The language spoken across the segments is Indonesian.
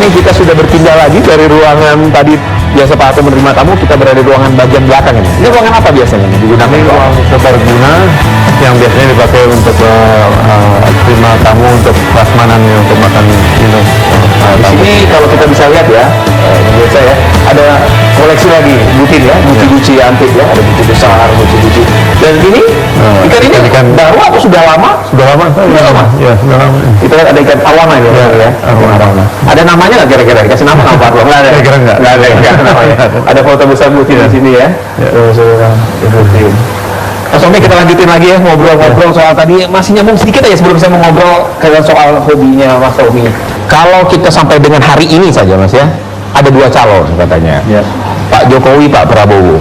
Tommy, kita sudah berpindah lagi dari ruangan tadi biasa Pak Ato menerima tamu, kita berada di ruangan bagian belakang ini. Ini ruangan apa biasanya digunakan? Ini ruang serbaguna yang biasanya dipakai untuk terima tamu, untuk prasmanan, untuk makan minum. Di sini kalau kita bisa lihat ya, biasa ya, ada koleksi lagi butin ya, buci-buci antik ya, ada buci besar, buci-buci. Dan ini ikan ini baru atau sudah lama? Sudah lama. Sudah lama. Ya, sudah lama. Kita lihat ada ikan awana ya, awana. Ada namanya nggak kira-kira? Kasih nama nggak Pak Arlo? Nggak ada. Kira-kira nggak. Nggak ada namanya. Ada foto besar butin di sini ya. Butin. Mas Tommy, kita lanjutin lagi ya ngobrol-ngobrol soal tadi, masih nyambung sedikit aja sebelum saya mau ngobrol soal hobinya Mas Tommy. Kalau kita sampai dengan hari ini saja Mas ya, ada dua calon katanya, Pak Jokowi, Pak Prabowo.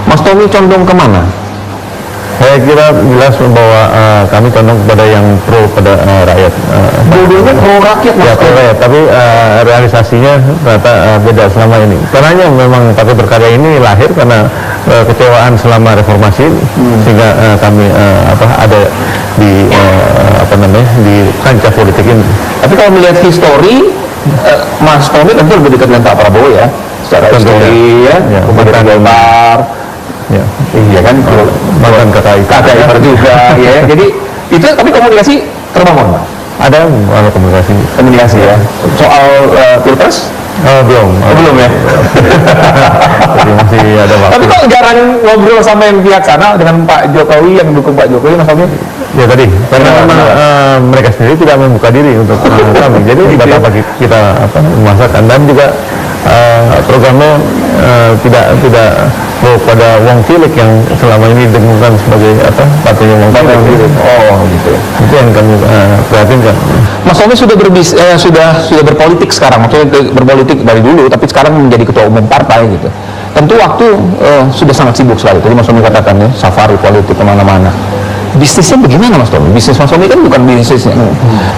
Mas Tommy condong kemana? Saya kira jelas bahwa kami condong kepada yang pro pada rakyat. Dua-duanya pro rakyat Mas Ya, pro rakyat, tapi realisasinya ternyata beda selama ini. Karena memang Partai Berkarya ini lahir karena kecewaan selama reformasi, sehingga kami ada di di kancah politik ini. Tapi kalau melihat histori, Mas Tommy tentu lebih dekat dengan Pak Prabowo ya, secara histori ya, kemudian Golkar. Ya, iya kan, mantan KKI juga ya. Jadi itu tapi komunikasi terbangun Pak. Ada komunikasi Ya. Soal pilpres? belum Ya. Jadi masih ada waktu. Tapi kok jarang ngobrol sama yang pihak sana dengan Pak Jokowi, yang dukung Pak Jokowi Mas Tommy? Ya tadi, karena memang mereka sendiri tidak membuka diri untuk kami. Jadi buat apa kita memaksakan, dan juga programnya tidak pada Wong Cilik yang selama ini didengungkan sebagai partainya Wong Cilik. Oh gitu. Itu yang kami perhatikan. Mas Tommy sudah sudah berpolitik sekarang, maksudnya berpolitik dari dulu, tapi sekarang menjadi ketua umum partai gitu. Tentu waktu sudah sangat sibuk sekali. Tadi Mas Tommy katakan ya, safari politik kemana-mana. Bisnisnya bagaimana Mas Tommy? Bisnis Mas Tommy kan bukan bisnis yang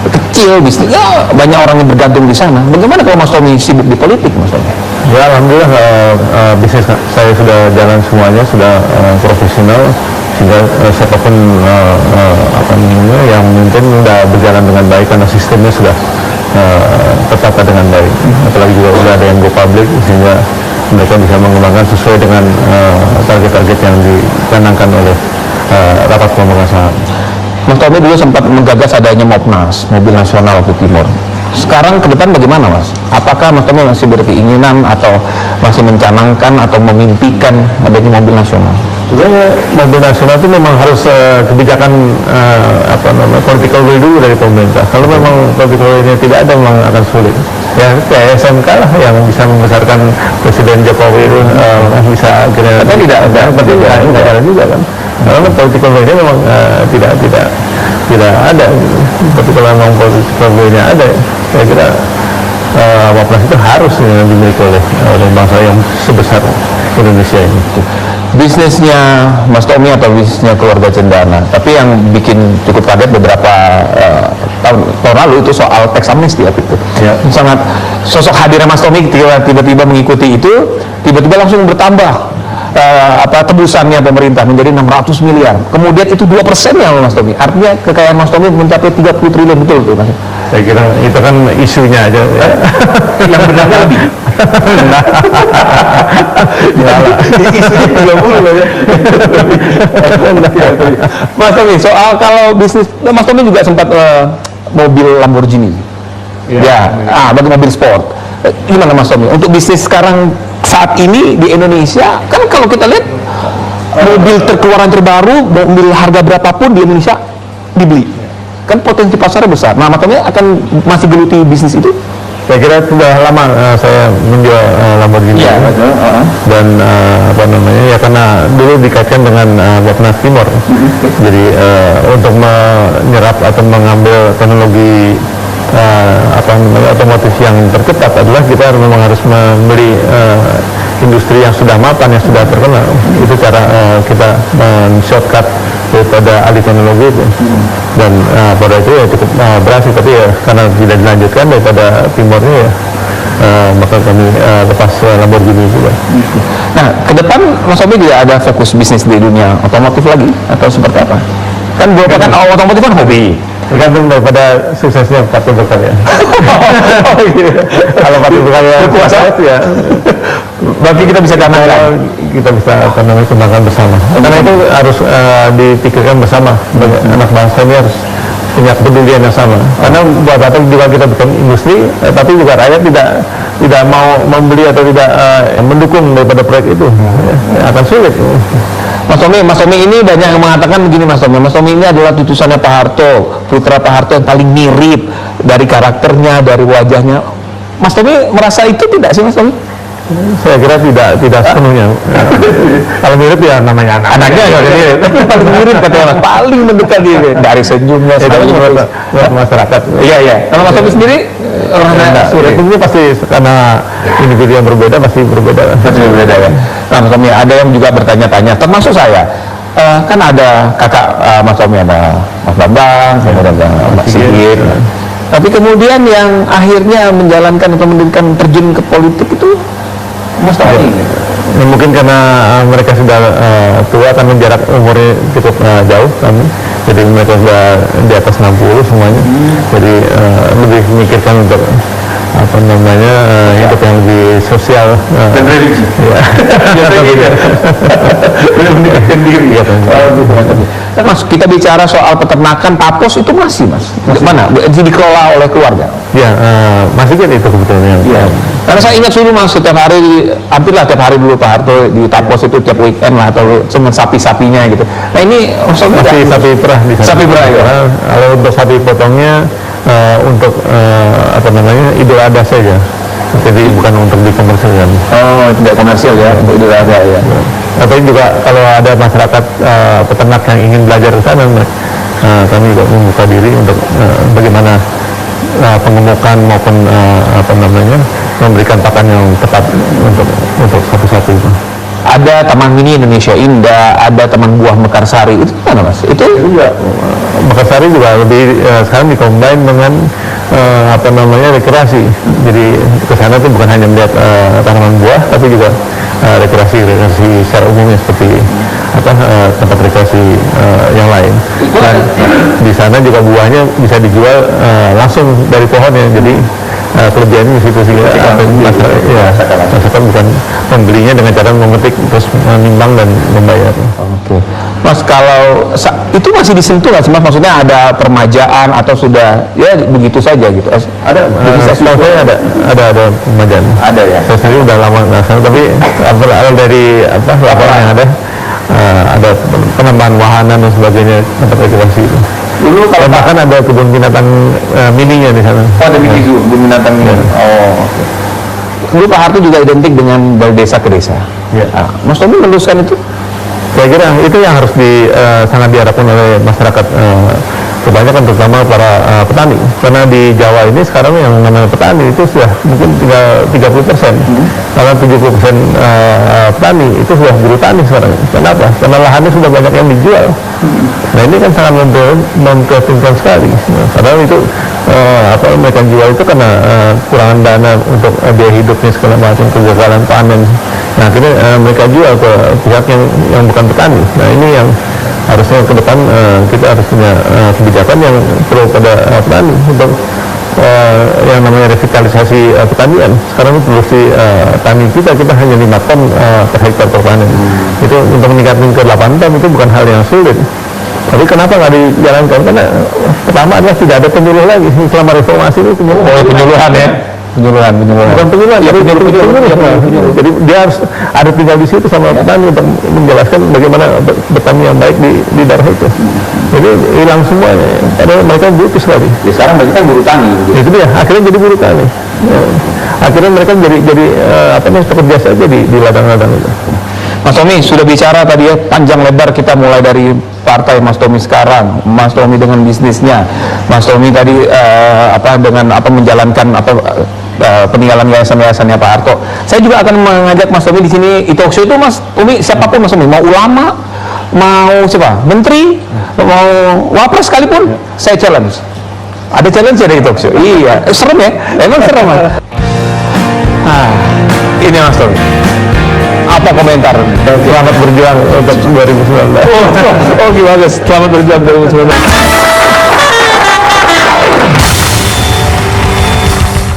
kecil, bisnisnya banyak orang yang bergantung di sana. Bagaimana kalau Mas Tommy sibuk di politik Mas Tommy? Ya alhamdulillah bisnis saya sudah jalan semuanya, sudah profesional, sehingga siapapun yang memimpin sudah berjalan dengan baik karena sistemnya sudah tertata dengan baik. Apalagi juga sudah ada yang go public, sehingga mereka bisa mengembangkan sesuai dengan target-target yang dicanangkan oleh rapat pemegang saham. Mas Tommy dulu sempat menggagas adanya Mopnas, mobil nasional waktu Timur. Sekarang ke depan bagaimana Mas? Apakah Mas Tommy masih berkeinginan atau masih mencanangkan atau memimpikan adanya mobil nasional? Sebenarnya mobil nasional itu memang harus kebijakan political will dulu dari pemerintah. Kalau memang political will-nya tidak ada, memang akan sulit. Ya kayak SMK lah yang bisa membesarkan Presiden Jokowi itu bisa akhirnya tidak ada juga kan. Karena political will-nya memang tidak ada. Tapi kalau memang political will-nya ada, saya kira Wapres itu harus dimiliki oleh bangsa yang sebesar Indonesia ini. Bisnisnya Mas Tommy atau bisnisnya keluarga Cendana, tapi yang bikin cukup kaget beberapa tahun lalu itu soal tax amnesty itu. Ya. Sangat sosok hadirnya Mas Tommy tiba-tiba mengikuti itu, tiba-tiba langsung bertambah tebusannya pemerintah menjadi 600 miliar. Kemudian itu 2%-nya Mas Tommy. Artinya kekayaan Mas Tommy mencapai 30 triliun, betul tuh Mas? Saya kira itu kan isunya aja. Yang benarnya lebih. Mas Tommy, soal kalau bisnis, Mas Tommy juga sempat mobil Lamborghini. Bagi mobil sport. Gimana Mas Tommy? Untuk bisnis sekarang saat ini di Indonesia, kan kalau kita lihat mobil terkeluaran terbaru, mobil harga berapapun di Indonesia dibeli. Kan potensi pasarnya besar. Nah, Mas Tommy akan masih geluti bisnis itu? Saya kira sudah lama saya menjual Lamborghini. Dan karena dulu dikaitkan dengan Bappenas Timor. Jadi untuk menyerap atau mengambil teknologi otomotif yang tercepat adalah kita memang harus membeli industri yang sudah mapan, yang sudah terkenal. Itu cara kita shortcut daripada alih teknologi itu. Dan pada itu ya cukup berhasil, tapi ya karena tidak dilanjutkan daripada Timornya ya maka kami lepas Lamborghini juga. Nah, ke depan Mas Tommy juga ada fokus bisnis di dunia otomotif lagi atau seperti apa? Kan beberapa kan otomotif kan hobi. Tergantung daripada suksesnya Pak Tito ya. Kalau Pak Tito berkuasa itu ya, berarti kita bisa katakan kita bisa kembangkan bersama. Karena itu harus dipikirkan bersama. Anak bangsa ini harus punya kepedulian yang sama. Karena buat apa juga kita bikin industri, tapi juga rakyat tidak mau membeli atau tidak mendukung daripada proyek itu, akan sulit. Mas Tommy ini banyak yang mengatakan begini Mas Tommy ini adalah tutusannya Pak Harto, putra Pak Harto yang paling mirip dari karakternya, dari wajahnya. Mas Tommy merasa itu tidak sih Mas Tommy? Saya kira tidak sepenuhnya. Kalau mirip ya namanya Anaknya nggak mirip, tapi paling mirip katanya Mas, paling mendekat dia dari senyumnya. Menurut masyarakat. Iya. Kalau Mas Tommy sendiri itu pasti karena individu yang berbeda pasti berbeda. Pasti berbeda ya. Nah Mas Tommy, ada yang juga bertanya-tanya, termasuk saya. Kan ada kakak Mas Tommy, ada Mas Bambang, kemudian ada Mas Sigit. Tapi kemudian yang akhirnya menjalankan atau mendirikan terjun ke politik itu Mas Tommy. Ya, mungkin karena mereka sudah tua, kan jarak umurnya cukup jauh kami. Jadi mereka sudah di atas 60 semuanya. Jadi lebih memikirkan untuk apa namanya hidup yang lebih sosial dan religi. Biasanya gitu. Mendekatkan diri. Mas, kita bicara soal peternakan Tapos itu masih Mas. Mana? Dikelola oleh keluarga? Ya, masih kan itu sebetulnya. Iya. Karena saya ingat dulu Mas, setiap hari, hampirlah tiap hari dulu Pak Harto di Tapos itu tiap weekend lah, atau dengan sapi-sapinya gitu. Nah ini masih sapi perah di sana. Sapi perah ya. Kalau untuk sapi potongnya untuk apa namanya Idul Adha saja. Jadi bukan untuk dikomersilkan. Oh, tidak komersil ya, untuk Idul Adha ya. Tapi juga kalau ada masyarakat peternak yang ingin belajar ke sana, kami juga membuka diri untuk bagaimana pengemukan maupun apa namanya memberikan pakan yang tepat untuk sapi-sapi itu. Ada Taman Mini Indonesia Indah, ada Taman Buah Mekarsari, itu mana Mas? Itu juga Mekarsari juga lebih sekarang dikombin dengan apa namanya rekreasi. Jadi ke sana tuh bukan hanya melihat tanaman buah, tapi juga rekreasi secara umumnya seperti apa tempat rekreasi yang lain. Dan di sana juga buahnya bisa dijual langsung dari pohonnya. Jadi kelebihannya di situ sih, masyarakat bukan membelinya dengan cara memetik terus menimbang dan membayar. Oke. Mas, kalau itu masih disentuh nggak sih Mas? Maksudnya ada permajaan atau sudah ya begitu saja gitu? Ada, saya ada permajaan. Ada ya. Saya sendiri udah lama nggak sana, tapi dari laporan yang ada penambahan wahana dan sebagainya tempat rekreasi itu. Dulu kalau bahkan ada kebun binatang mininya di sana. Oh, ada mini zoo, kebun binatang mini. Oh. Dulu Pak Harto juga identik dengan dari desa ke desa. Ya. Mas Tommy meneruskan itu? Saya kira itu yang harus sangat diharapkan oleh masyarakat, kebanyakan terutama para petani. Karena di Jawa ini sekarang yang namanya petani itu sudah mungkin tinggal 30%. Karena 70% petani itu sudah buru tani sekarang. Kenapa? Karena lahannya sudah banyak yang dijual. Nah ini kan sangat memprihatinkan sekali. Padahal itu apa mereka jual itu karena kurangan dana untuk biaya hidupnya segala macam, kegagalan panen. Nah akhirnya mereka jual ke pihak yang bukan petani. Nah ini yang harusnya ke depan kita harus punya kebijakan yang pro pada petani untuk yang namanya revitalisasi pertanian. Sekarang produksi tani kita hanya 5 ton per hektar per panen. Itu untuk meningkatkan ke 8 ton itu bukan hal yang sulit. Tapi kenapa nggak dijalankan? Karena pertama adalah tidak ada penyuluh lagi selama reformasi itu penyuluhan ya. Penyuluhan. Bukan penyuluhan, ya penyuluh. Jadi dia harus ada tinggal di situ sama petani untuk menjelaskan bagaimana bertani yang baik di daerah itu. Jadi hilang semuanya. Padahal mereka butuh sekali. Ya, sekarang mereka kan buru tani. Itu dia. Akhirnya jadi buru tani. Ya. Akhirnya mereka jadi apa namanya pekerja saja di ladang-ladang itu. Mas Tommy sudah bicara tadi ya panjang lebar, kita mulai dari partai Mas Tommy sekarang, Mas Tommy dengan bisnisnya, Mas Tommy tadi menjalankan peninggalan yayasan-yayasannya Pak Harto. Saya juga akan mengajak Mas Tommy di sini e-talk show itu Mas Tommy, siapapun Mas Tommy, mau ulama, mau siapa, menteri, mau wapres sekalipun, saya challenge. Ada challenge ya dari e-talk show. Iya, serem ya, emang serem Mas. Ini Mas Tommy. Apa komentar? Selamat berjuang untuk 2019. Oh gimana? Selamat berjuang 2019.